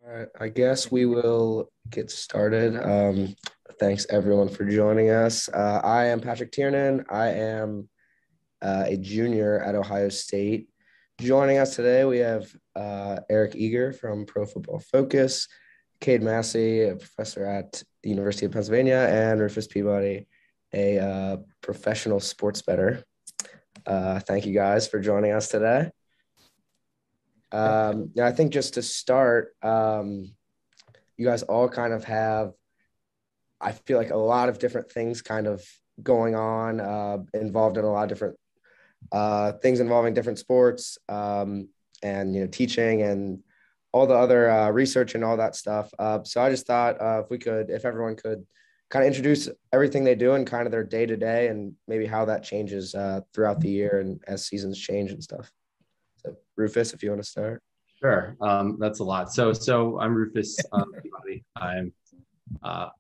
All right, I guess we will get started. Thanks everyone for joining us. I am Patrick Tiernan. I am a junior at Ohio State. Joining us today, we have Eric Eager from Pro Football Focus, Cade Massey, a professor at the University of Pennsylvania, and Rufus Peabody, a professional sports bettor. Thank you guys for joining us today. I think just to start, you guys all kind of have, I feel like, a lot of different things kind of going on, involved in a lot of different things involving different sports, and teaching and all the other research and all that stuff. So I just thought if everyone could kind of introduce everything they do and kind of their day to day, and maybe how that changes throughout the year and as seasons change and stuff. So Rufus, if you want to start. Sure. That's a lot. So I'm Rufus Peabody. I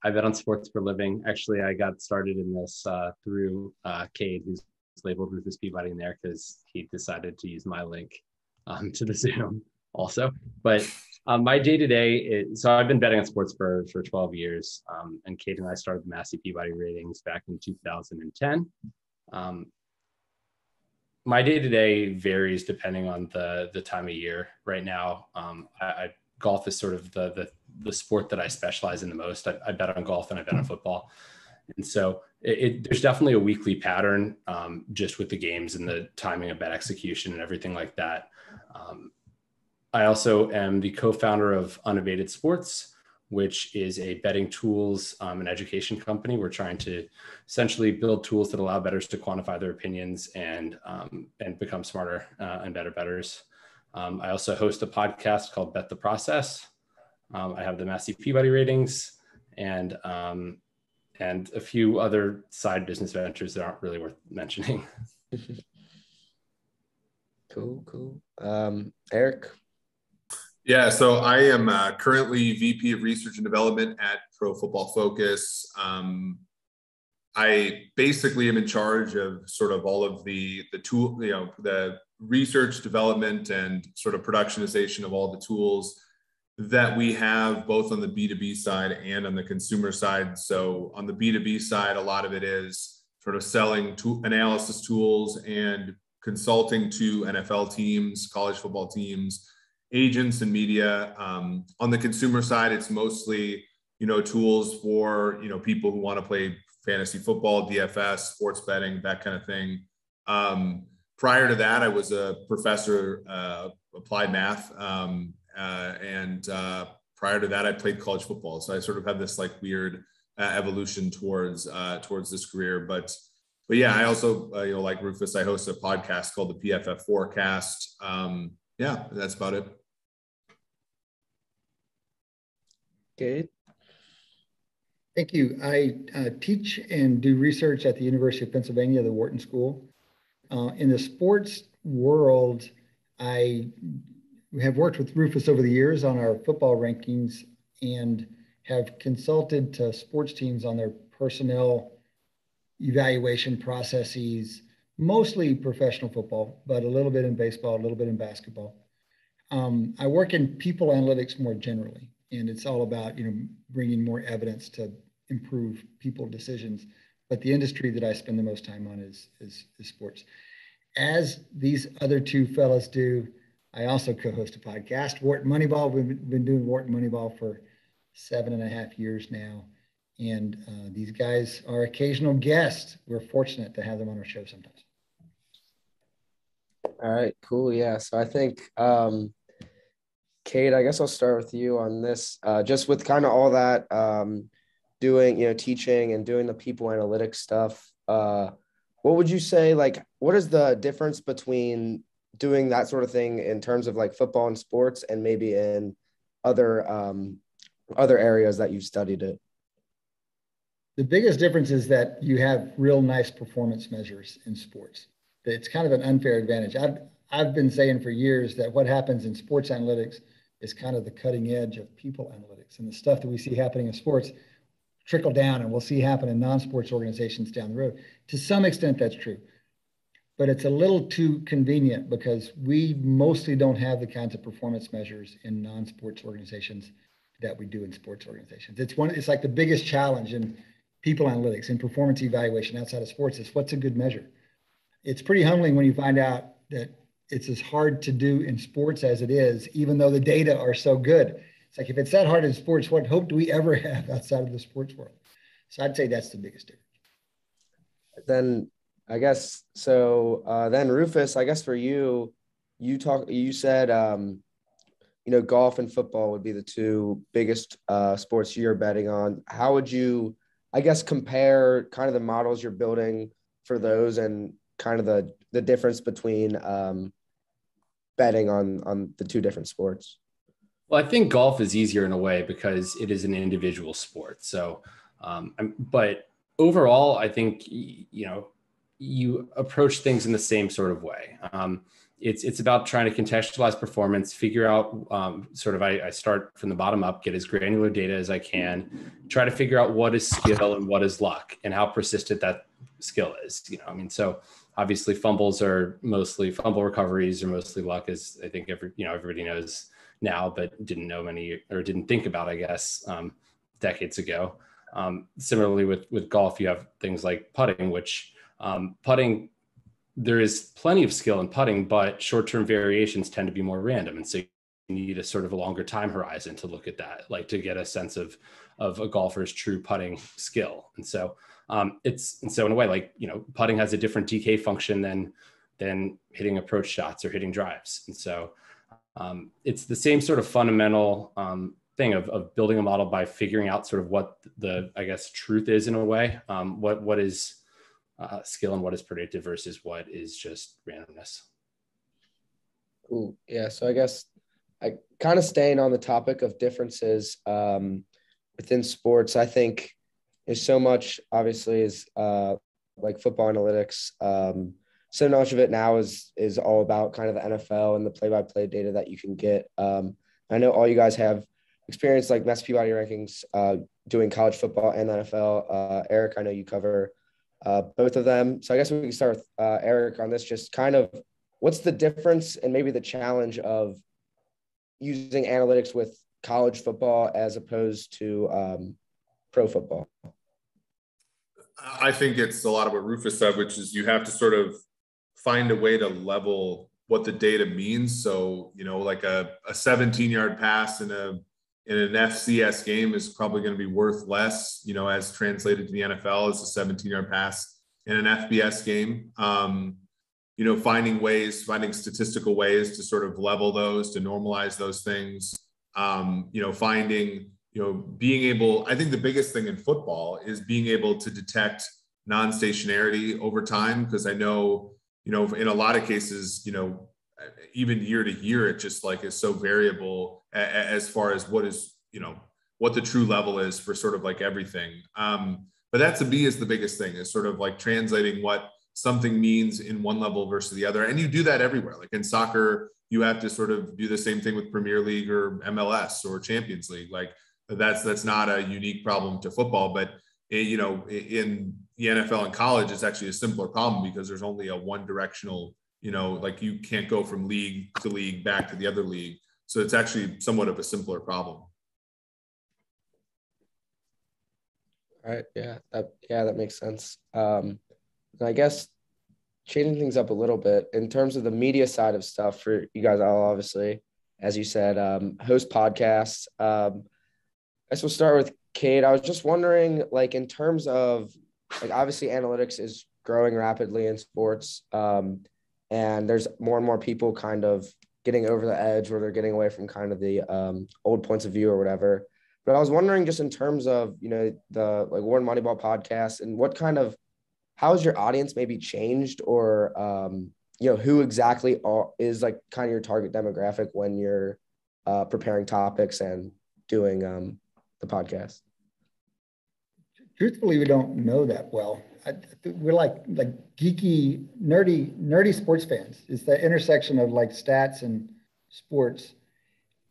bet on sports for a living. Actually, I got started in this through Cade, who's labeled Rufus Peabody in there because he decided to use my link to the Zoom also. But my day to day, so I've been betting on sports for 12 years, and Cade and I started the Massey Peabody ratings back in 2010. My day-to-day varies depending on the time of year. Right now, golf is sort of the sport that I specialize in the most. I bet on golf and I bet on football. And so there's definitely a weekly pattern, just with the games and the timing of bet execution and everything like that. I also am the co-founder of Unabated Sports, which is a betting tools and education company. We're trying to essentially build tools that allow bettors to quantify their opinions and become smarter and better bettors. I also host a podcast called Bet the Process. I have the Massey Peabody ratings and a few other side business ventures that aren't really worth mentioning. Cool. Eric? Yeah, so I am currently VP of Research and Development at Pro Football Focus. I basically am in charge of sort of all of the tool, the research, development, and sort of productionization of all the tools that we have, both on the B2B side and on the consumer side. So on the B2B side, a lot of it is sort of selling analysis tools and consulting to NFL teams, college football teams, agents and media. On the consumer side, it's mostly, tools for, people who want to play fantasy football, DFS, sports betting, that kind of thing. Prior to that, I was a professor of applied math. And prior to that, I played college football. So I sort of had this like weird evolution towards this career. But yeah, I also, like Rufus, I host a podcast called the PFF Forecast. Yeah, that's about it. Good. Thank you. I teach and do research at the University of Pennsylvania, the Wharton School. In the sports world, I have worked with Rufus over the years on our football rankings and have consulted to sports teams on their personnel evaluation processes, mostly professional football, but a little bit in baseball, a little bit in basketball. I work in people analytics more generally, and it's all about, bringing more evidence to improve people decisions. But the industry that I spend the most time on is sports. As these other two fellas do, I also co-host a podcast, Wharton Moneyball. We've been doing Wharton Moneyball for 7.5 years now. And these guys are occasional guests. We're fortunate to have them on our show sometimes. All right, cool. Yeah. So I think, Cade, I guess I'll start with you on this, just with kind of all that doing, teaching and doing the people analytics stuff. What would you say, like, what is the difference between doing that sort of thing in terms of like football and sports and maybe in other areas that you've studied it? The biggest difference is that you have real nice performance measures in sports. It's kind of an unfair advantage. I've been saying for years that what happens in sports analytics is kind of the cutting edge of people analytics, and the stuff that we see happening in sports trickle down and we'll see happen in non-sports organizations down the road. To some extent, that's true. but it's a little too convenient because we mostly don't have the kinds of performance measures in non-sports organizations that we do in sports organizations. It's like the biggest challenge in people analytics and performance evaluation outside of sports is what's a good measure. It's pretty humbling when you find out that it's as hard to do in sports as it is, even though the data are so good. It's like, if it's that hard in sports, what hope do we ever have outside of the sports world? So I'd say that's the biggest difference. Then I guess, so then Rufus, I guess for you, you said, golf and football would be the two biggest sports you're betting on. How would you, I guess, compare kind of the models you're building for those and kind of the difference between betting on the two different sports? Well, I think golf is easier in a way because it is an individual sport. So, but overall, I think, you approach things in the same sort of way. It's about trying to contextualize performance, figure out I start from the bottom up, get as granular data as I can, try to figure out what is skill and what is luck and how persistent that skill is. So obviously fumble recoveries are mostly luck, as I think everybody knows now, but didn't know many or didn't think about, I guess, decades ago. Similarly with golf, you have things like putting, which putting, there is plenty of skill in putting, but short-term variations tend to be more random. And so you need a sort of a longer time horizon to look at that, like to get a sense of a golfer's true putting skill. And so in a way, like, putting has a different decay function than hitting approach shots or hitting drives. And so it's the same sort of fundamental thing of building a model by figuring out sort of what the, I guess, truth is in a way, what is skill and what is predictive versus what is just randomness. Cool. Yeah. So I guess I kind of staying on the topic of differences within sports, I think there's so much, obviously, is like football analytics. So much of it now is all about kind of the NFL and the play-by-play data that you can get. I know all you guys have experience like Massey Peabody rankings doing college football and NFL. Eric, I know you cover both of them. So I guess we can start with Eric on this, just kind of what's the difference and maybe the challenge of using analytics with college football as opposed to pro football? I think it's a lot of what Rufus said, which is you have to sort of find a way to level what the data means. So, like a 17-yard pass in an FCS game is probably going to be worth less, as translated to the NFL as a 17-yard pass in an FBS game. Finding statistical ways to sort of level those, to normalize those things. Being able, I think the biggest thing in football is being able to detect non-stationarity over time. Because I know, in a lot of cases, even year to year, it just like is so variable as far as what is, what the true level is for sort of like everything. But that to me is the biggest thing, is sort of like translating what something means in one level versus the other. And you do that everywhere. Like in soccer, you have to sort of do the same thing with Premier League or MLS or Champions League. Like that's not a unique problem to football, but in the NFL and college, it's actually a simpler problem because there's only a one directional, like you can't go from league to league back to the other league. So it's actually somewhat of a simpler problem. All right. Yeah. That makes sense. I guess changing things up a little bit in terms of the media side of stuff for you guys, all obviously, as you said, host podcasts. I guess we'll start with Cade. I was just wondering, like, in terms of, like, obviously analytics is growing rapidly in sports, and there's more and more people kind of getting over the edge where they're getting away from kind of the old points of view or whatever. But I was wondering, just in terms of, the like Warren Moneyball podcast, and what kind of, how has your audience maybe changed, or who exactly is like kind of your target demographic when you're preparing topics and doing the podcast? Truthfully, we don't know that well. We're like geeky, nerdy sports fans. It's the intersection of like stats and sports,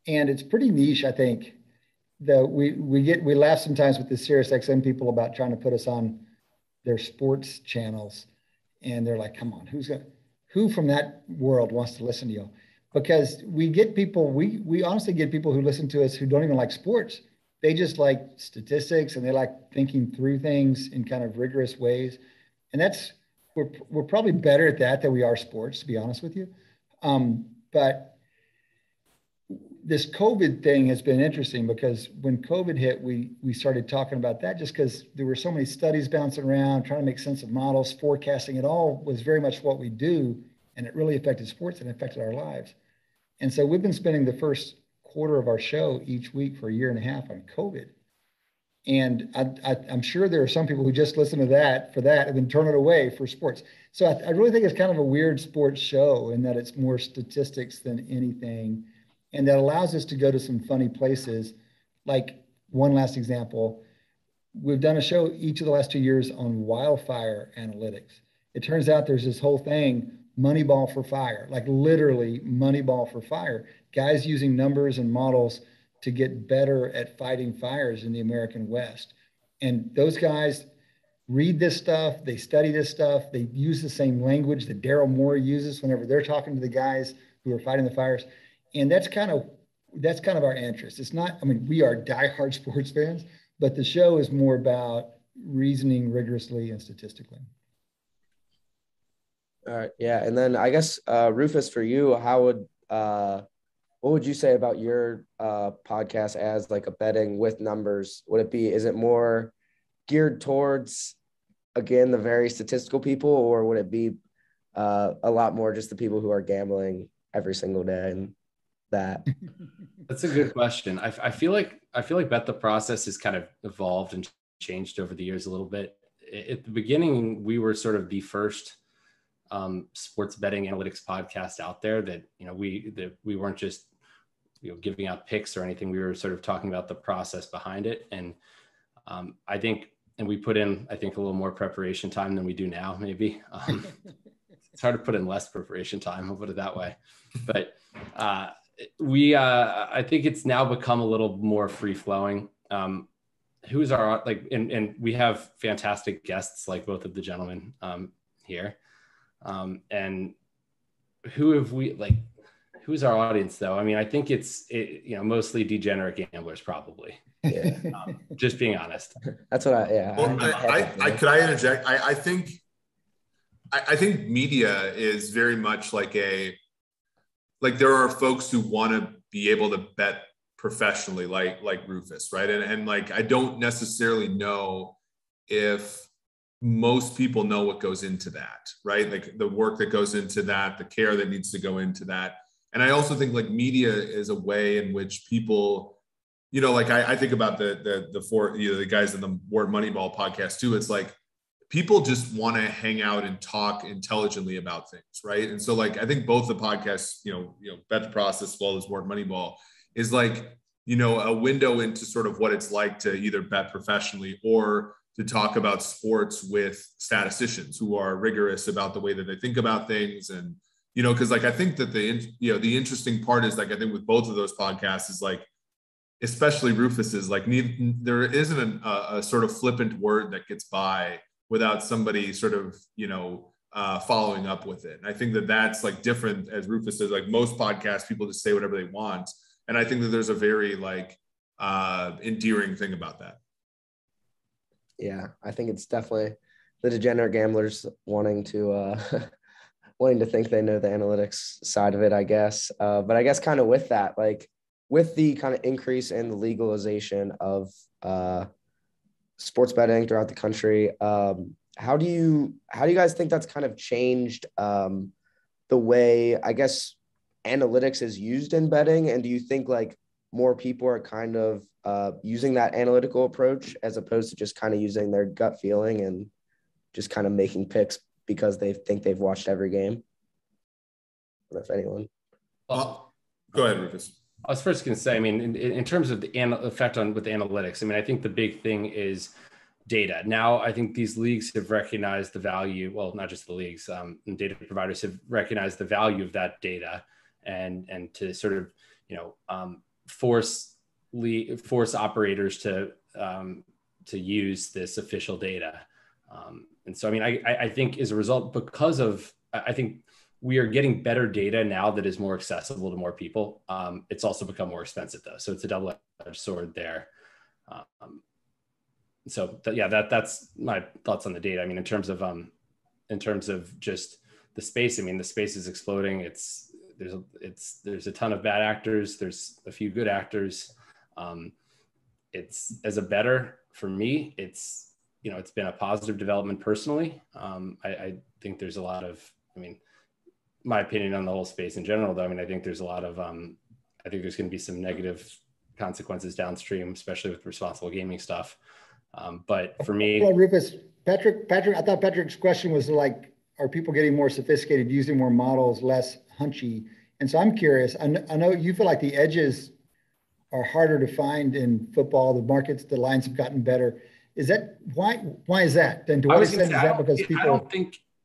and it's pretty niche. I think that we laugh sometimes with the SiriusXM people about trying to put us on their sports channels, and they're like, "Come on, who from that world wants to listen to you? Because we get people, we honestly get people who listen to us who don't even like sports. They just like statistics and they like thinking through things in kind of rigorous ways. And we're probably better at that than we are sports, to be honest with you. But this COVID thing has been interesting because when COVID hit, we started talking about that just because there were so many studies bouncing around, trying to make sense of models, forecasting. It all was very much what we do, and it really affected sports and affected our lives. And so we've been spending the first quarter of our show each week for a year and a half on COVID. And I'm sure there are some people who just listen to that for that and then turn it away for sports. So I really think it's kind of a weird sports show in that it's more statistics than anything. And that allows us to go to some funny places. Like one last example, we've done a show each of the last 2 years on wildfire analytics. It turns out there's this whole thing, Moneyball for fire, like literally Moneyball for fire. Guys using numbers and models to get better at fighting fires in the American West. And those guys read this stuff, they study this stuff, they use the same language that Daryl Moore uses whenever they're talking to the guys who are fighting the fires. And that's kind of our interest. It's not, I mean, we are diehard sports fans, but the show is more about reasoning rigorously and statistically. All right. Yeah. And then I guess, Rufus, for you, what would you say about your podcast as like a betting with numbers? Is it more geared towards, again, the very statistical people, or would it be a lot more just the people who are gambling every single day and that? That's a good question. I feel like Bet the Process has kind of evolved and changed over the years a little bit. At the beginning, we were sort of the first sports betting analytics podcast out there that, we weren't just, giving out picks or anything. We were sort of talking about the process behind it. And I think we put in, a little more preparation time than we do now, maybe. It's hard to put in less preparation time, I'll put it that way. But I think it's now become a little more free flowing. Who's our, and we have fantastic guests like both of the gentlemen here. And who's our audience though? I mean, I think it's mostly degenerate gamblers probably. Yeah. Just being honest. That's what Well, could I interject? I think media is very much like there are folks who want to be able to bet professionally, like Rufus, right? And I don't necessarily know if most people know what goes into that, right? Like the work that goes into that, the care that needs to go into that. And I also think media is a way in which people, I think about the guys in the Wart Moneyball podcast too. It's like people just want to hang out and talk intelligently about things, right? And so I think both the podcasts, Bet the Process as well as Wart Moneyball is a window into sort of what it's like to either bet professionally or to talk about sports with statisticians who are rigorous about the way that they think about things. And because I think that the interesting part is I think with both of those podcasts is especially Rufus's, there isn't a sort of flippant word that gets by without somebody sort of following up with it. And I think that that's different, as Rufus says. Most podcasts, people just say whatever they want, and I think that there's a very endearing thing about that. Yeah, I think it's definitely the degenerate gamblers wanting to think they know the analytics side of it, I guess. But I guess kind of with that, with the kind of increase in the legalization of sports betting throughout the country, how do you guys think that's kind of changed the way, I guess, analytics is used in betting? And do you think more people are kind of using that analytical approach as opposed to just kind of using their gut feeling and just kind of making picks because they think they've watched every game? I don't know if anyone. Well, go ahead, Rufus. I was first going to say, I mean, in terms of the effect with the analytics, I mean, I think the big thing is data. Now, I think these leagues have recognized the value, well, not just the leagues, and data providers have recognized the value of that data and to sort of, force operators to use this official data. And so, I mean, I think as a result, because of, I think we are getting better data now that is more accessible to more people. It's also become more expensive though. So it's a double-edged sword there. That's my thoughts on the data. I mean, in terms of just the space, I mean, the space is exploding. There's a ton of bad actors. There's a few good actors. It's as a bettor for me, it's been a positive development personally. I think there's a lot of, I mean, my opinion on the whole space in general, though, I mean, I think there's a lot of, I think there's going to be some negative consequences downstream, especially with responsible gaming stuff. But for me, well, Rufus, Patrick, I thought Patrick's question was like, are people getting more sophisticated, using more models, less hunchy? And so I'm curious, I know you feel like the edges are harder to find in football. The markets, the lines have gotten better. Is that why is that? Then to what extent is that because people?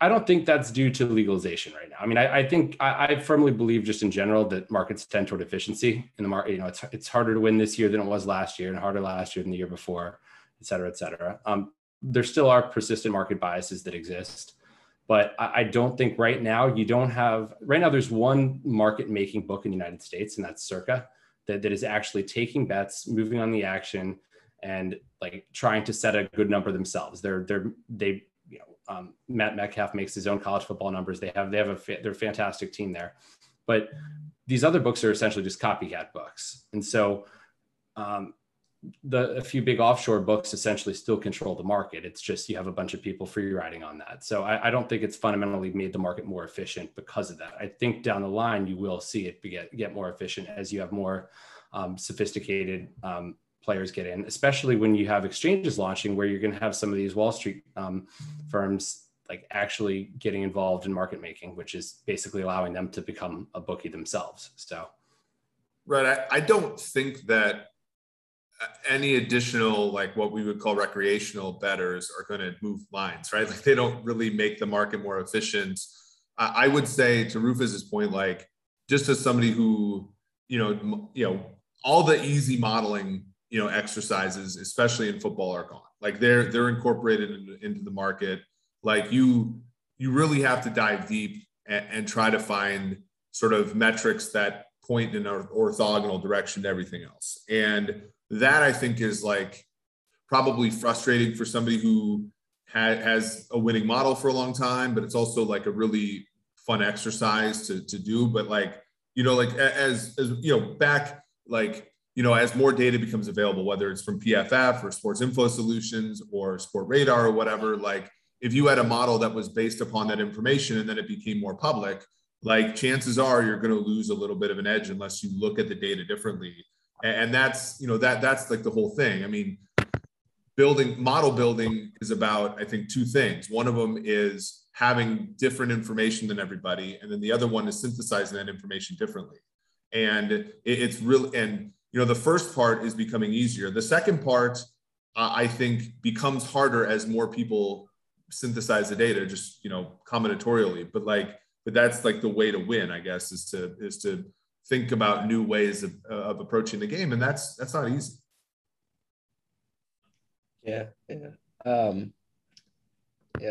I don't think that's due to legalization right now. I mean, I think I firmly believe just in general that markets tend toward efficiency in the market. It's harder to win this year than it was last year, and harder last year than the year before, et cetera, et cetera. There still are persistent market biases that exist, but I don't think right now there's one market making book in the United States, and that's Circa, that is actually taking bets, moving on the action, and like trying to set a good number themselves. Matt Metcalf makes his own college football numbers. They're a fantastic team there, but these other books are essentially just copycat books. And so a few big offshore books essentially still control the market. It's just, you have a bunch of people free riding on that. So I don't think it's fundamentally made the market more efficient because of that. I think down the line, you will see it get more efficient as you have more sophisticated players get in, especially when you have exchanges launching, where you're going to have some of these Wall Street firms like actually getting involved in market making, which is basically allowing them to become a bookie themselves. So, right. I don't think that any additional, like what we would call recreational bettors, are going to move lines, right? Like they don't really make the market more efficient. I would say, to Rufus's point, like just as somebody who, all the easy modeling, exercises, especially in football, are gone. Like they're incorporated into the market. Like you really have to dive deep and try to find sort of metrics that point in an orthogonal direction to everything else. And that, I think, is like probably frustrating for somebody who has a winning model for a long time, but it's also like a really fun exercise to do. But like, as back, like, as more data becomes available, whether it's from PFF or Sports Info Solutions or Sport Radar or whatever, like if you had a model that was based upon that information and then it became more public, like chances are you're going to lose a little bit of an edge unless you look at the data differently. And that's, that's like the whole thing. I mean, model building is about, I think, two things. One of them is having different information than everybody. And then the other one is synthesizing that information differently. And it's really, and the first part is becoming easier. The second part, I think, becomes harder as more people synthesize the data, just, combinatorially. But that's like the way to win, I guess, is to think about new ways of approaching the game. And that's not easy. Yeah.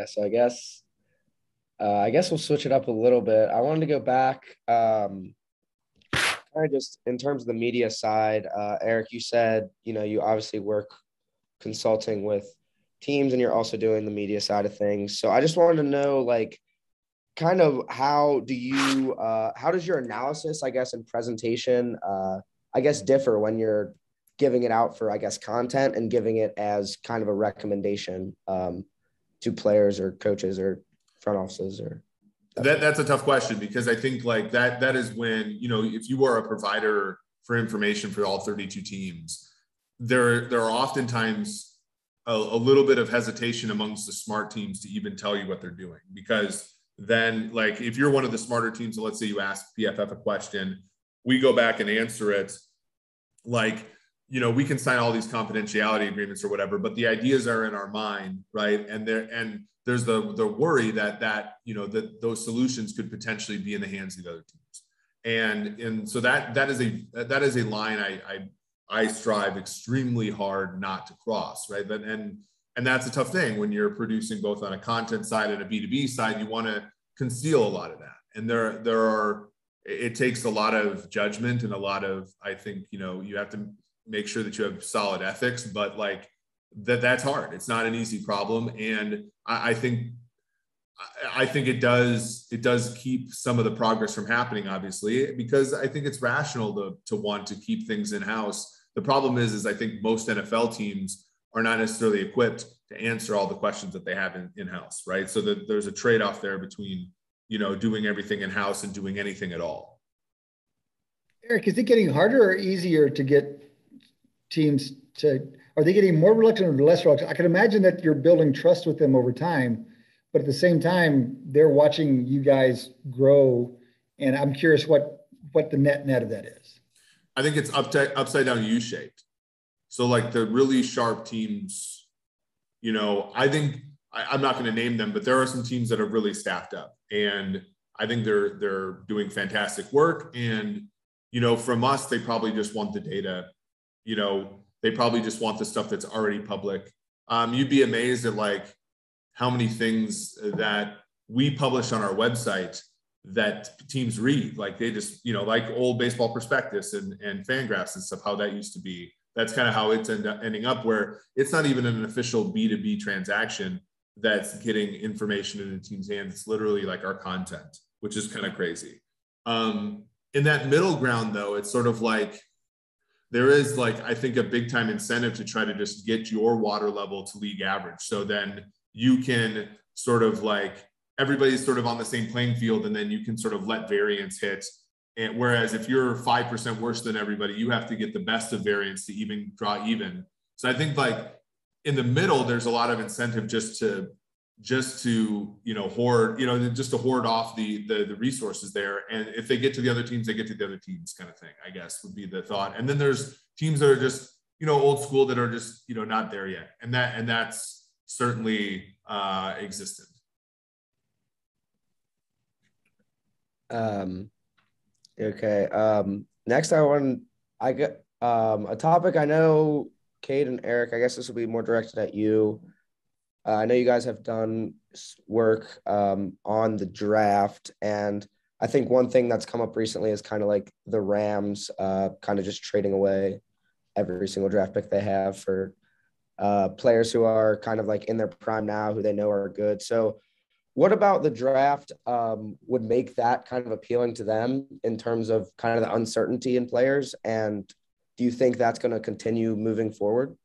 So I guess we'll switch it up a little bit. I wanted to go back, kind of just in terms of the media side. Eric, you said, you obviously work consulting with teams and you're also doing the media side of things. So I just wanted to know, like, kind of how does your analysis, I guess, and presentation, differ when you're giving it out for, content and giving it as kind of a recommendation to players or coaches or front offices? Or that's a tough question, because I think like that is when, if you are a provider for information for all 32 teams, there are oftentimes a little bit of hesitation amongst the smart teams to even tell you what they're doing, because then, like, if you're one of the smarter teams, and let's say you ask PFF a question, we go back and answer it, like, we can sign all these confidentiality agreements or whatever, but the ideas are in our mind, right? And there's the worry that those solutions could potentially be in the hands of the other teams, and so that is a line I strive extremely hard not to cross, right? And that's a tough thing when you're producing both on a content side and a B2B side. You want to conceal a lot of that. And it takes a lot of judgment and a lot of, I think, you have to make sure that you have solid ethics, but like that's hard. It's not an easy problem. And I think it does keep some of the progress from happening, obviously, because I think it's rational to want to keep things in-house. The problem is I think most NFL teams are not necessarily equipped to answer all the questions that they have in-house, right? So there's a trade-off there between, doing everything in-house and doing anything at all. Eric, is it getting harder or easier to get teams are they getting more reluctant or less reluctant? I can imagine that you're building trust with them over time, but at the same time, they're watching you guys grow. And I'm curious what the net of that is. I think it's upside down U-shaped. So like the really sharp teams, I think I'm not going to name them, but there are some teams that are really staffed up, and I think they're doing fantastic work. And, from us, they probably just want the data, they probably just want the stuff that's already public. You'd be amazed at like how many things that we publish on our website that teams read. Like they just, like old baseball prospectus and Fangraphs and stuff, how that used to be. That's kind of how it's ending up, where it's not even an official B2B transaction that's getting information in the team's hands. It's literally like our content, which is kind of crazy. In that middle ground, though, it's sort of like there is like, I think, a big time incentive to try to just get your water level to league average. So then you can sort of like, everybody's sort of on the same playing field, and then you can sort of let variance hit. And whereas if you're 5% worse than everybody, you have to get the best of variance to even draw even. So I think like in the middle, there's a lot of incentive just to hoard, just to hoard off the resources there. And if they get to the other teams, they get to the other teams, kind of thing, I guess would be the thought. And then there's teams that are just, old school, that are just, not there yet. And that's certainly existent. Okay. Next, I got a topic. I know Cade and Eric, I guess this will be more directed at you. I know you guys have done work on the draft, and I think one thing that's come up recently is kind of like the Rams kind of just trading away every single draft pick they have for players who are kind of like in their prime now, who they know are good. So what about the draft would make that kind of appealing to them in terms of kind of the uncertainty in players? And do you think that's going to continue moving forward?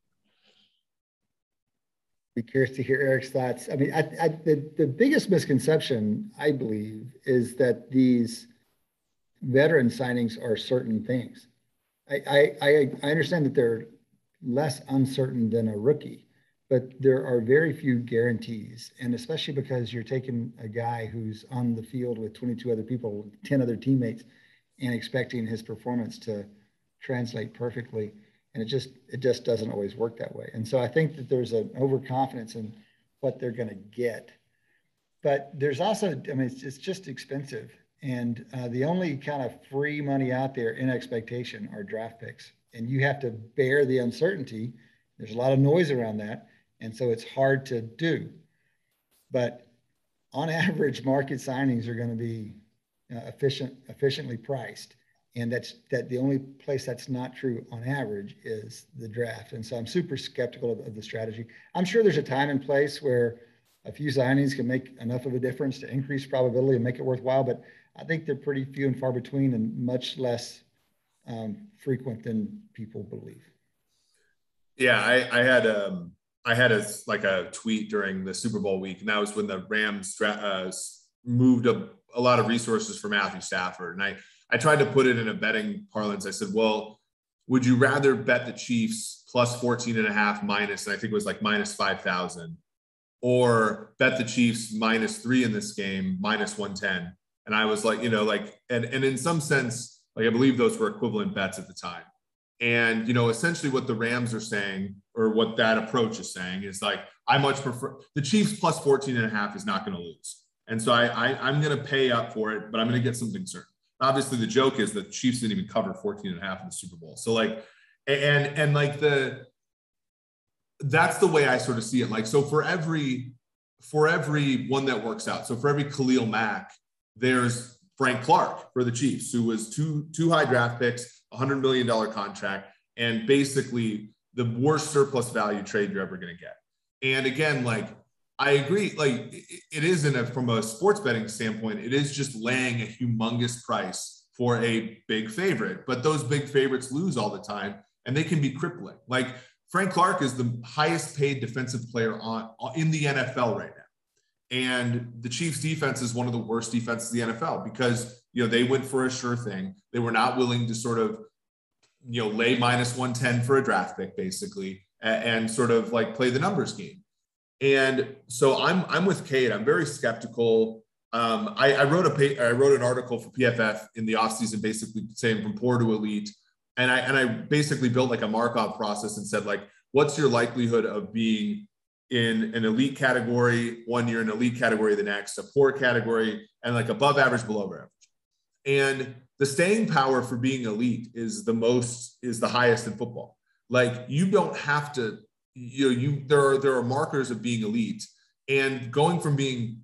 Be curious to hear Eric's thoughts. I mean, the biggest misconception, I believe, is that these veteran signings are certain things. I understand that they're less uncertain than a rookie, but there are very few guarantees. And especially because you're taking a guy who's on the field with 22 other people, 10 other teammates, and expecting his performance to translate perfectly. And it just doesn't always work that way. And so I think that there's an overconfidence in what they're going to get. But there's also, I mean, it's just expensive. And the only kind of free money out there in expectation are draft picks. And you have to bear the uncertainty. There's a lot of noise around that. And so it's hard to do. But on average, market signings are going to be efficiently priced. And that the only place that's not true on average is the draft. And so I'm super skeptical of the strategy. I'm sure there's a time and place where a few signings can make enough of a difference to increase probability and make it worthwhile. But I think they're pretty few and far between, and much less frequent than people believe. Yeah, I had a tweet during the Super Bowl week, and that was when the Rams moved a lot of resources for Matthew Stafford. And I tried to put it in a betting parlance. I said, well, would you rather bet the Chiefs plus 14.5 minus, and I think it was like minus 5,000, or bet the Chiefs -3 in this game, minus 110? And I was like, and in some sense, like I believe those were equivalent bets at the time. And, essentially what the Rams are saying, or what that approach is saying, is like, I much prefer the Chiefs plus 14.5 is not going to lose. And so I'm going to pay up for it, but I'm going to get something certain. Obviously, the joke is that the Chiefs didn't even cover 14.5 in the Super Bowl. So like, and like that's the way I sort of see it. Like, so for every one that works out, so for every Khalil Mack, there's Frank Clark for the Chiefs, who was two high draft picks, $100 million contract, and basically the worst surplus value trade you're ever going to get. And again, like, I agree, like it isn't from a sports betting standpoint, it is just laying a humongous price for a big favorite, but those big favorites lose all the time and they can be crippling. Like Frank Clark is the highest paid defensive player in the NFL right now. And the Chiefs defense is one of the worst defenses in the NFL because, they went for a sure thing. They were not willing to sort of, lay minus 110 for a draft pick basically and sort of like play the numbers game. And so I'm with Cade. I'm very skeptical. I wrote an article for PFF in the offseason, basically saying from poor to elite. And I basically built like a Markov process and said, like, what's your likelihood of being in an elite category one year, an elite category the next, a poor category, and like above average, below average. And the staying power for being elite is the highest in football. Like you don't have to, there are markers of being elite, and going from being,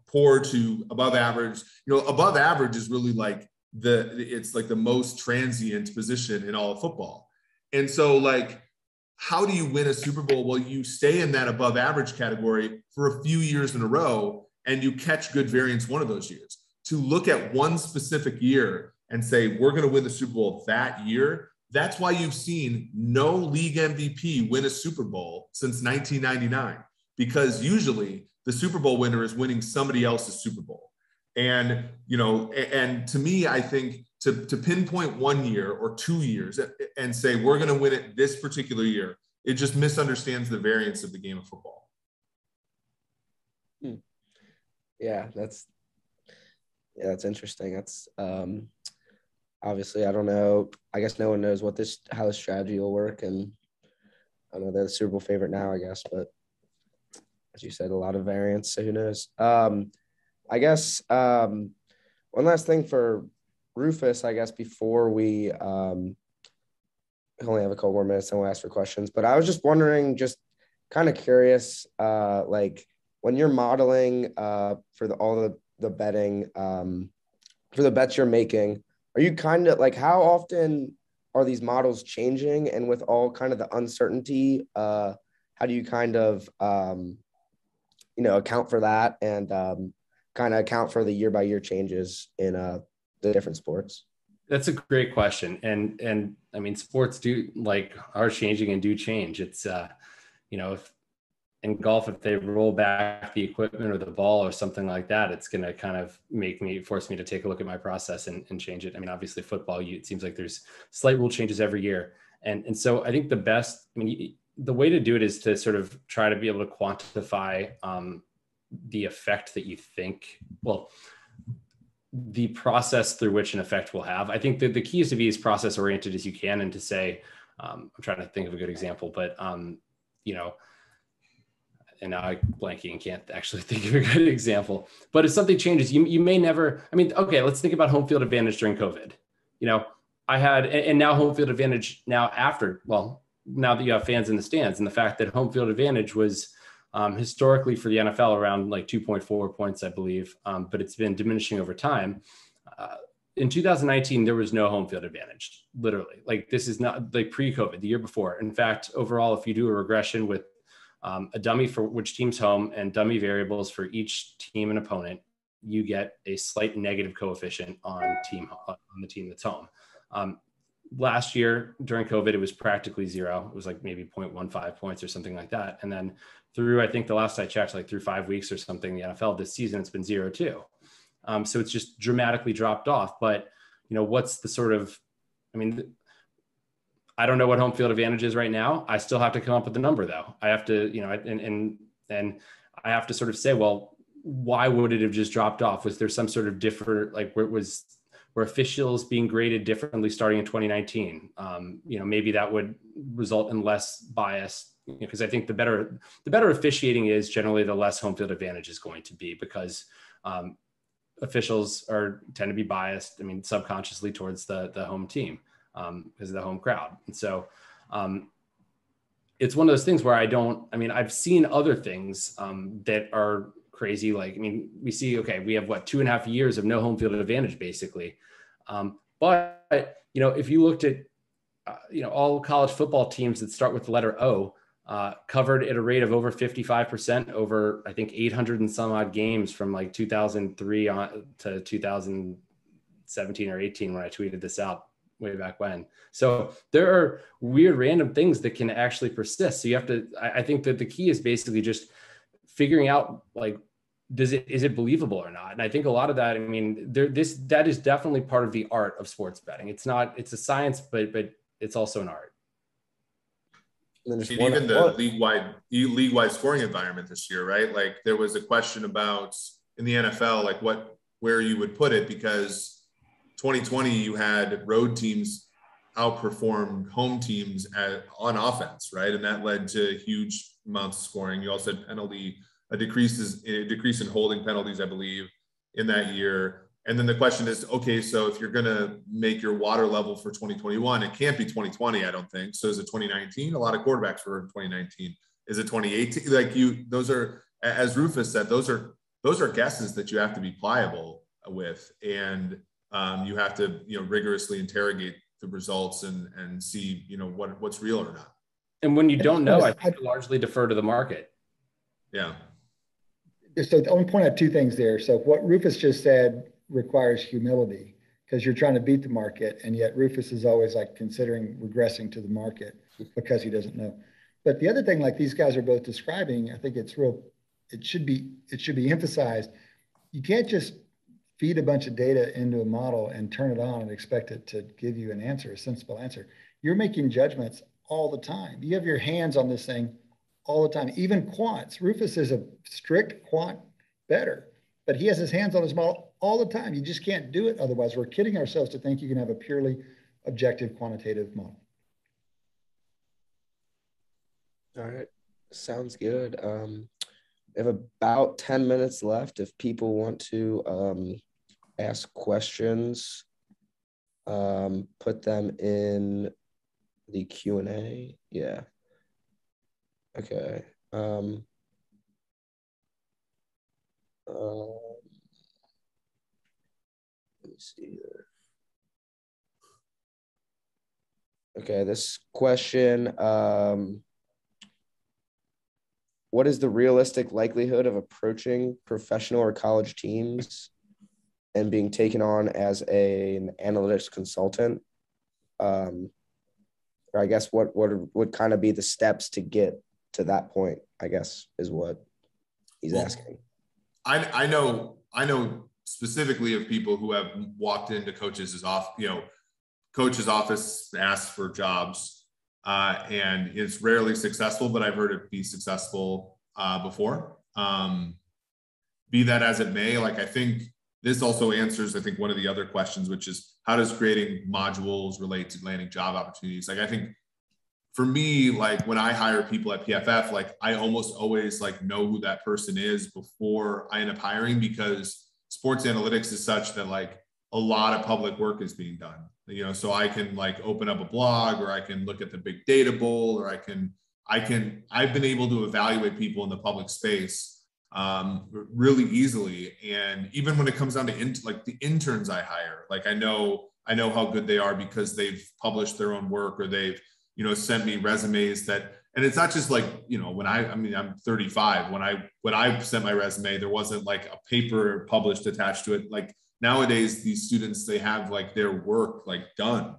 poor to above average, above average is really like it's like the most transient position in all of football. And so like, how do you win a Super Bowl? Well, you stay in that above average category for a few years in a row and you catch good variance one of those years. To look at one specific year and say, we're going to win the Super Bowl that year, that's why you've seen no league MVP win a Super Bowl since 1999, because usually the Super Bowl winner is winning somebody else's Super Bowl. And, and to me, I think to pinpoint 1 year or 2 years and say, we're going to win it this particular year, it just misunderstands the variance of the game of football. Yeah, that's interesting. That's obviously, I don't know. I guess no one knows how this strategy will work. And I know they're the Super Bowl favorite now, I guess, but as you said, a lot of variance. So who knows? I guess one last thing for Rufus, I guess, before we only have a couple more minutes and we'll ask for questions. But I was just wondering, just kind of curious, like when you're modeling for all the betting, for the bets you're making, are you kind of like, how often are these models changing? And with all kind of the uncertainty, how do you kind of, account for that and kind of account for the year by year changes in the different sports? That's a great question. And I mean, sports are changing and do change. It's, if in golf, if they roll back the equipment or the ball or something like that, it's going to kind of force me to take a look at my process and change it. I mean, obviously football, it seems like there's slight rule changes every year. And so I think the way to do it is to sort of try to be able to quantify the effect that you think, the process through which an effect will have. I think that the key is to be as process oriented as you can and to say, I'm trying to think of a good example, but, and now I'm blanking and can't actually think of a good example, but if something changes, you may never, okay, let's think about home field advantage during COVID. I had, and now home field advantage now that you have fans in the stands, and the fact that home field advantage was historically for the NFL around like 2.4 points, I believe, but it's been diminishing over time. In 2019, there was no home field advantage, literally. Like this is not like pre-COVID, the year before. In fact, overall, if you do a regression with a dummy for which team's home and dummy variables for each team and opponent, you get a slight negative coefficient on the team that's home. Last year during COVID, it was practically zero. It was like maybe 0.15 points or something like that. And then through, I think the last I checked, like through 5 weeks or something, the NFL this season, it's been 0-2. So it's just dramatically dropped off. But, what's the sort of, I don't know what home field advantage is right now. I still have to come up with the number though. I have to, and I have to sort of say, well, why would it have just dropped off? Was there some sort of different, like were officials being graded differently starting in 2019? Maybe that would result in less bias, because I think the better officiating is, generally the less home field advantage is going to be, because officials tend to be biased, subconsciously towards the home team because of the home crowd. And so it's one of those things where I've seen other things that are crazy. Like, I mean, we see, okay, we have 2.5 years of no home field advantage basically. But, if you looked at, all college football teams that start with the letter O, covered at a rate of over 55% over, I think, 800 and some odd games from like 2003 on to 2017 or 18 when I tweeted this out way back when. So there are weird random things that can actually persist. So you have to, I think that the key is basically just figuring out, like, is it believable or not? And I think a lot of that, I mean, that is definitely part of the art of sports betting. It's a science, but it's also an art. And even the league-wide scoring environment this year, right? Like, there was a question about in the NFL, like where you would put it, because 2020 you had road teams outperform home teams on offense, right? And that led to huge amounts of scoring. You also had a decrease in holding penalties, I believe, in that year. And then the question is, okay, so if you're going to make your water level for 2021, it can't be 2020, I don't think. So is it 2019? A lot of quarterbacks were in 2019. Is it 2018? Like, those are, as Rufus said, those are guesses that you have to be pliable with. And you have to, rigorously interrogate the results and see, what's real or not. And when you don't know, I think you largely defer to the market. Yeah. So I want to point out two things there. So what Rufus just said requires humility, because you're trying to beat the market, and yet Rufus is always like considering regressing to the market because he doesn't know. But the other thing, like these guys are both describing, I think it should be emphasized. You can't just feed a bunch of data into a model and turn it on and expect it to give you an answer, a sensible answer. You're making judgments all the time. You have your hands on this thing all the time, even quants. Rufus is a strict quant bettor, but he has his hands on his model all the time. You just can't do it otherwise. We're kidding ourselves to think you can have a purely objective quantitative model. All right, sounds good. We have about 10 minutes left. If people want to ask questions, put them in the Q&A. Yeah. Okay. Let me see here. Okay, this question, what is the realistic likelihood of approaching professional or college teams and being taken on as an analytics consultant? Or I guess what would kind of be the steps to get to that point, I guess, is what he's asking. I know specifically of people who have walked into coach's office, asked for jobs, and it's rarely successful, but I've heard it be successful before. Be that as it may, like, I think this also answers, I think, one of the other questions, which is how does creating modules relate to landing job opportunities? Like, I think for me, like, when I hire people at PFF, like, I almost always like know who that person is before I end up hiring, because sports analytics is such that like a lot of public work is being done, so I can like open up a blog, or I can look at the big data bowl, or I've been able to evaluate people in the public space really easily. And even when it comes down to like the interns I hire, like I know how good they are because they've published their own work, or they've, sent me resumes that, and it's not just like, when I'm 35, when I sent my resume, there wasn't like a paper published attached to it. Like nowadays, these students, they have like their work like done,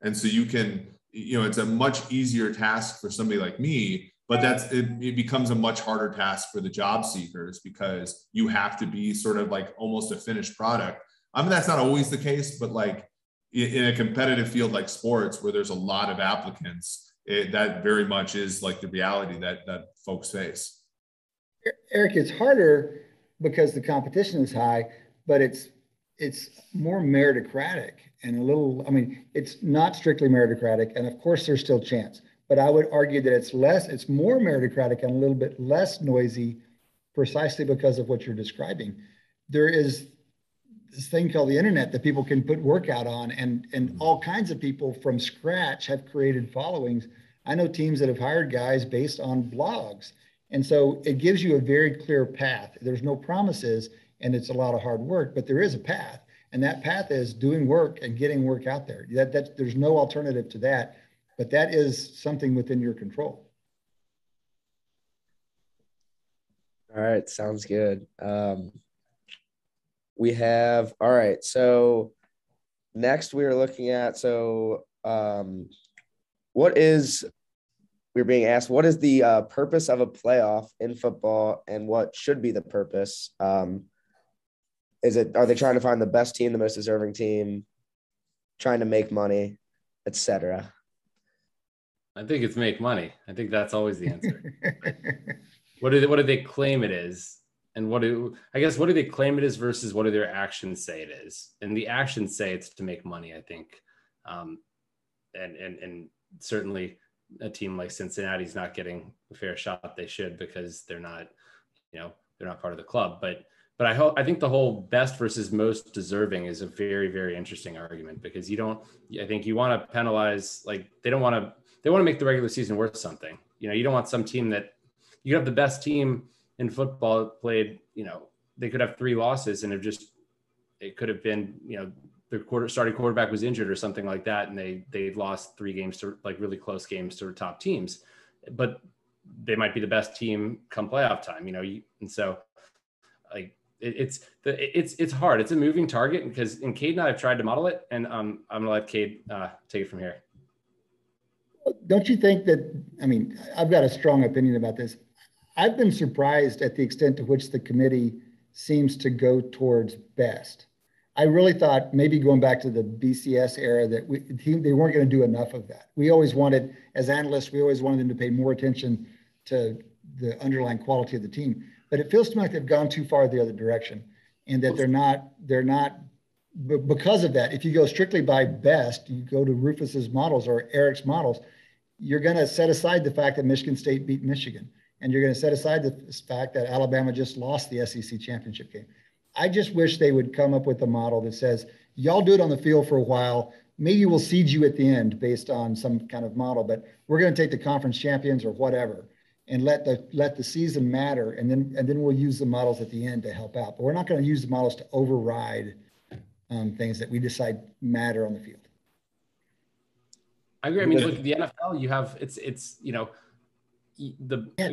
and so you can, it's a much easier task for somebody like me, but it becomes a much harder task for the job seekers, because you have to be sort of like almost a finished product. I mean, that's not always the case, but like in a competitive field like sports, where there's a lot of applicants, that very much is like the reality that folks face. Eric, it's harder because the competition is high, but it's more meritocratic and it's not strictly meritocratic. And of course there's still chance, but I would argue that it's more meritocratic and a little bit less noisy, precisely because of what you're describing. There is this thing called the internet that people can put work out on, and all kinds of people from scratch have created followings. I know teams that have hired guys based on blogs, And so it gives you a very clear path. There's no promises and it's a lot of hard work, but there is a path. And that path is doing work and getting work out there. There's no alternative to that, but that is something within your control. All right, sounds good. We have, all right, so next we're looking at, we're being asked, what is the purpose of a playoff in football and what should be the purpose? Are they trying to find the best team, the most deserving team, trying to make money, etc.? I think it's make money. I think that's always the answer. What do they claim it is? And what do they claim it is versus what do their actions say it is? And the actions say it's to make money, I think. And certainly a team like Cincinnati is not getting a fair shot they should, because they're not part of the club. But I think the whole best versus most deserving is a very, very interesting argument, because I think you want to penalize, like they want to make the regular season worth something. You don't want some team that you have the best team in football played, they could have 3 losses and it could have been, their starting quarterback was injured or something like that. And they lost 3 games to like really close games to top teams, but they might be the best team come playoff time, and so like it's hard. It's a moving target because Cade and I have tried to model it, and I'm going to let Cade take it from here. Don't you think that, I've got a strong opinion about this. I've been surprised at the extent to which the committee seems to go towards best. I really thought, maybe going back to the BCS era, that they weren't going to do enough of that. We always wanted, as analysts, them to pay more attention to the underlying quality of the team. But it feels to me like they've gone too far the other direction, and that they're not, because of that, if you go strictly by best, you go to Rufus's models or Eric's models, you're going to set aside the fact that Michigan State beat Michigan. And you're going to set aside the fact that Alabama just lost the SEC championship game. I just wish they would come up with a model that says, y'all do it on the field for a while. Maybe we'll seed you at the end based on some kind of model, but we're going to take the conference champions or whatever and let the season matter. And then we'll use the models at the end to help out. But we're not going to use the models to override things that we decide matter on the field. I agree. Look at the NFL. You have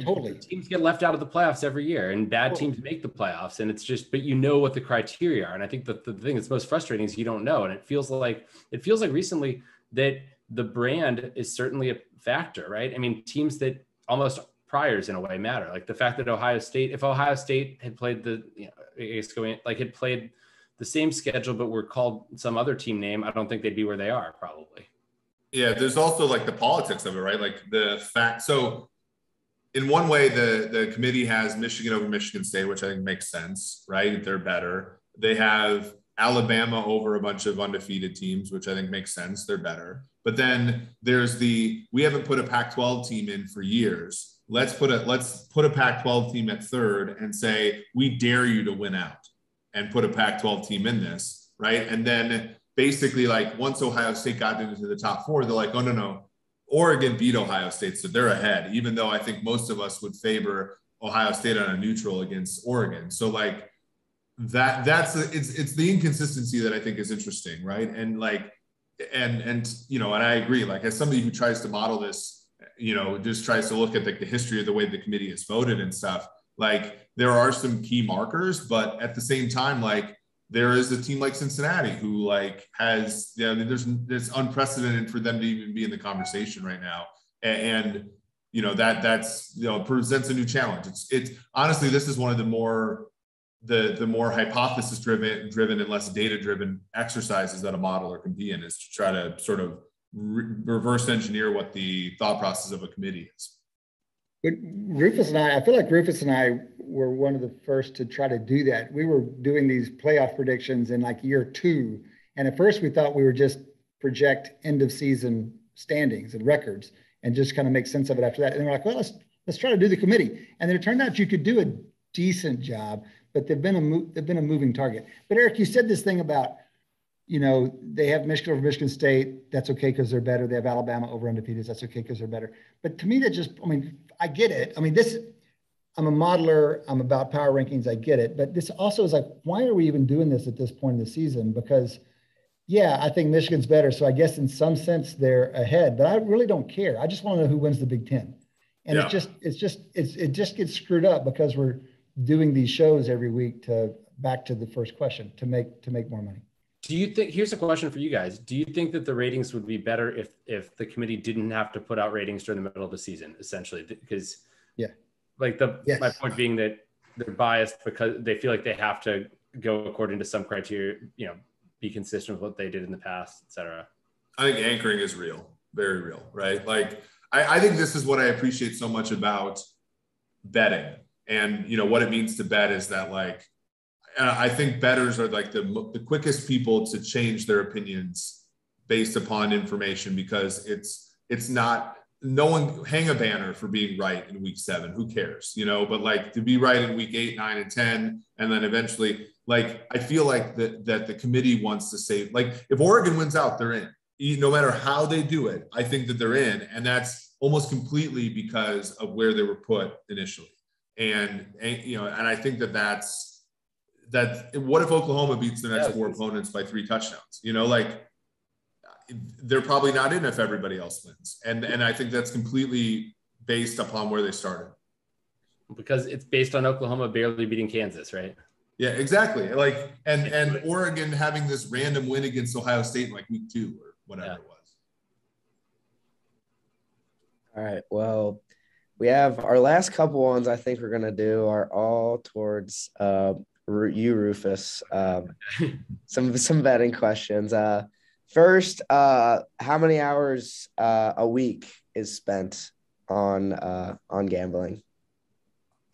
totally. Teams get left out of the playoffs every year, and bad teams make the playoffs, and it's just, but what the criteria are. And I think that the thing that's most frustrating is you don't know. And it feels like recently that the brand is certainly a factor, right? Teams that almost priors in a way matter. Like the fact that if Ohio State had played had played the same schedule, but were called some other team name, I don't think they'd be where they are probably. Yeah. There's also like the politics of it, right? Like the fact, so in one way, the committee has Michigan over Michigan State, which I think makes sense, right? They're better. They have Alabama over a bunch of undefeated teams, which I think makes sense. They're better. But then there's we haven't put a Pac-12 team in for years. Let's put a Pac-12 team at third and say, we dare you to win out and put a Pac-12 team in this, right? And then basically, like, once Ohio State got into the top 4, they're like, oh, no. Oregon beat Ohio State, so they're ahead, even though I think most of us would favor Ohio State on a neutral against Oregon. So like it's the inconsistency that I think is interesting, right? And like, and I agree, like as somebody who tries to model this, just tries to look at like the history of the way the committee has voted and stuff, like there are some key markers, but at the same time, like there is a team like Cincinnati who like has, there's unprecedented for them to even be in the conversation right now. And that's presents a new challenge. It's honestly, this is one of the more hypothesis driven and less data driven exercises that a modeler can be in, is to try to sort of reverse engineer what the thought process of a committee is. But I feel like Rufus and I were one of the first to try to do that. We were doing these playoff predictions in like year 2. And at first we thought we were just project end of season standings and records and just kind of make sense of it after that. And we're like, well, let's try to do the committee. And then it turned out you could do a decent job, but they've been a moving target. But Eric, you said this thing about, they have Michigan over Michigan State. That's okay because they're better. They have Alabama over undefeated. That's okay because they're better. But to me, that just, I get it. I'm a modeler. I'm about power rankings. I get it. But this also is like, why are we even doing this at this point in the season? Because yeah, I think Michigan's better. So I guess in some sense they're ahead, but I really don't care. I just want to know who wins the Big Ten. And Yeah. it just gets screwed up because we're doing these shows every week back to the first question, to make more money. Do you think, here's a question for you guys. Do you think that the ratings would be better if the committee didn't have to put out ratings during the middle of the season, essentially? Because like my point being that they're biased because they feel like they have to go according to some criteria, be consistent with what they did in the past, et cetera. I think anchoring is real, very real, right? Like, I think this is what I appreciate so much about betting. And, what it means to bet is that, like, I think bettors are like the quickest people to change their opinions based upon information, because it's not, no one hang a banner for being right in week 7. Who cares, but like to be right in week 8, 9, and 10, and then eventually, like, I feel like that the committee wants to say, like, if Oregon wins out, they're in. No matter how they do it, I think that they're in. And that's almost completely because of where they were put initially. And I think that's what if Oklahoma beats the next 4 opponents by 3 touchdowns? Like, they're probably not in if everybody else wins. And I think that's completely based upon where they started. Because it's based on Oklahoma barely beating Kansas, right? Yeah, exactly. Like, and Oregon having this random win against Ohio State in like week 2 or whatever it was. All right. Well, we have our last couple ones I think we're going to do are all towards you, Rufus. Some betting questions. First, how many hours a week is spent on gambling?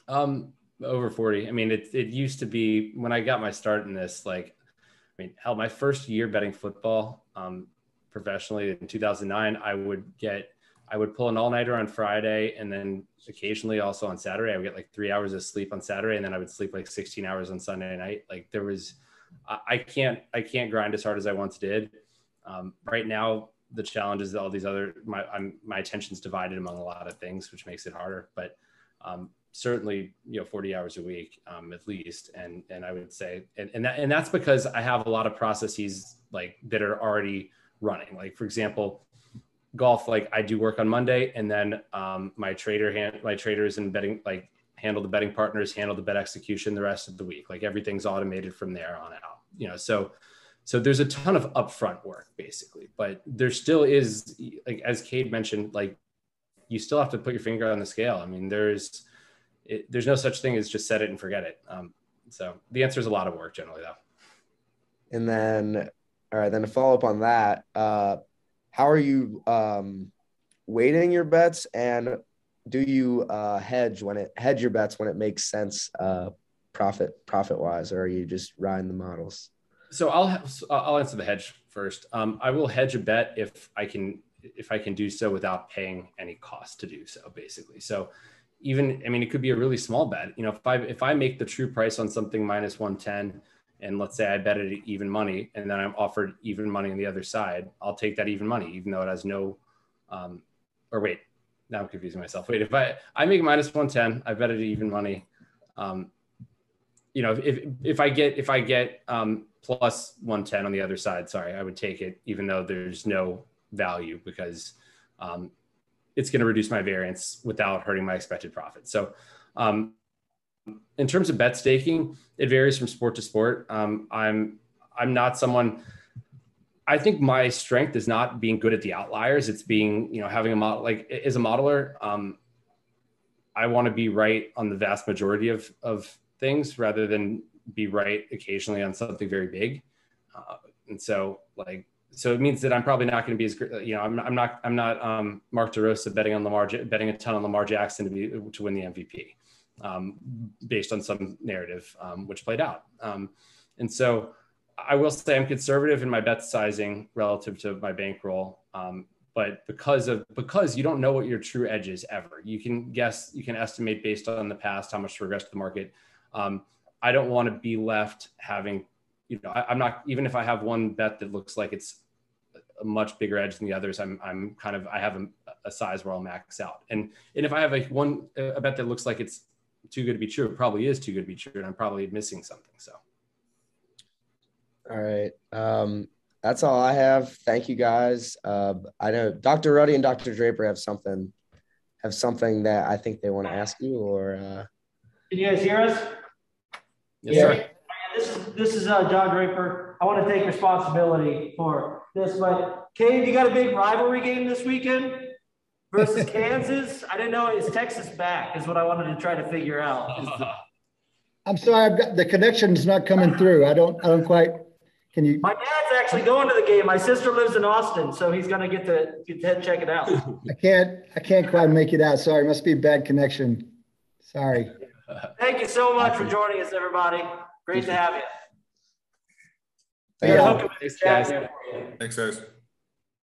Over 40. I mean, it used to be, when I got my start in this, like, hell, my first year betting football professionally in 2009, I would pull an all-nighter on Friday, and then occasionally also on Saturday. I would get like 3 hours of sleep on Saturday, and then I would sleep like 16 hours on Sunday night. Like, I can't grind as hard as I once did. Right now, the challenge is all these other, my attention's divided among a lot of things, which makes it harder. But certainly, 40 hours a week at least. And I would say, and that's because I have a lot of processes like that are already running. Like, for example, golf, like I do work on Monday, and then my traders and betting, like, handle the betting partners, handle the bet execution the rest of the week. Like, everything's automated from there on out, so there's a ton of upfront work basically, but there still is, like, as Cade mentioned, like, you still have to put your finger on the scale. I mean, there's no such thing as just set it and forget it. So the answer is a lot of work generally though. And then, all right, then to follow up on that, how are you weighting your bets, and do you hedge your bets when it makes sense profit wise, or are you just riding the models? So I'll answer the hedge first. I will hedge a bet if I can do so without paying any cost to do so, basically. So it could be a really small bet. If I make the true price on something minus 110, and let's say I bet it at even money, and then I'm offered even money on the other side, I'll take that even money, even though it has no, or wait, now I'm confusing myself. Wait, if I make minus 110, I bet it at even money. If I get plus 110 on the other side, sorry, I would take it, even though there's no value, because it's going to reduce my variance without hurting my expected profit. So in terms of bet staking, it varies from sport to sport. I'm not someone, I think my strength is not being good at the outliers. It's being, having a model, like as a modeler, I want to be right on the vast majority of things rather than be right occasionally on something very big. And so it means that I'm probably not going to be as great. I'm not Mark DeRosa betting a ton on Lamar Jackson to win the MVP based on some narrative, which played out. And so I will say I'm conservative in my bet sizing relative to my bankroll. But because you don't know what your true edge is ever, you can estimate based on the past how much to regress to the market. I don't want to be left having, I'm not, even if I have one bet that looks like it's a much bigger edge than the others, I have a size where I'll max out. And if I have a bet that looks like it's too good to be true. It probably is too good to be true, and I'm probably missing something. So. All right. That's all I have. Thank you guys. I know Dr. Ruddy and Dr. Draper have something that I think they want to ask you, or can you guys hear us? Yes, sir. This is John Draper. I want to take responsibility for this, but Cade, you got a big rivalry game this weekend versus Kansas. I didn't know, is Texas back is what I wanted to try to figure out. I'm sorry, the connection's not coming through. I don't quite. Can you? My dad's actually going to the game. My sister lives in Austin, so he's going to get to check it out. I can't quite make it out. Sorry, must be a bad connection. Sorry. Thank you so much for joining us, everybody. Great to have you. Yeah. Thanks, guys. Thanks, guys.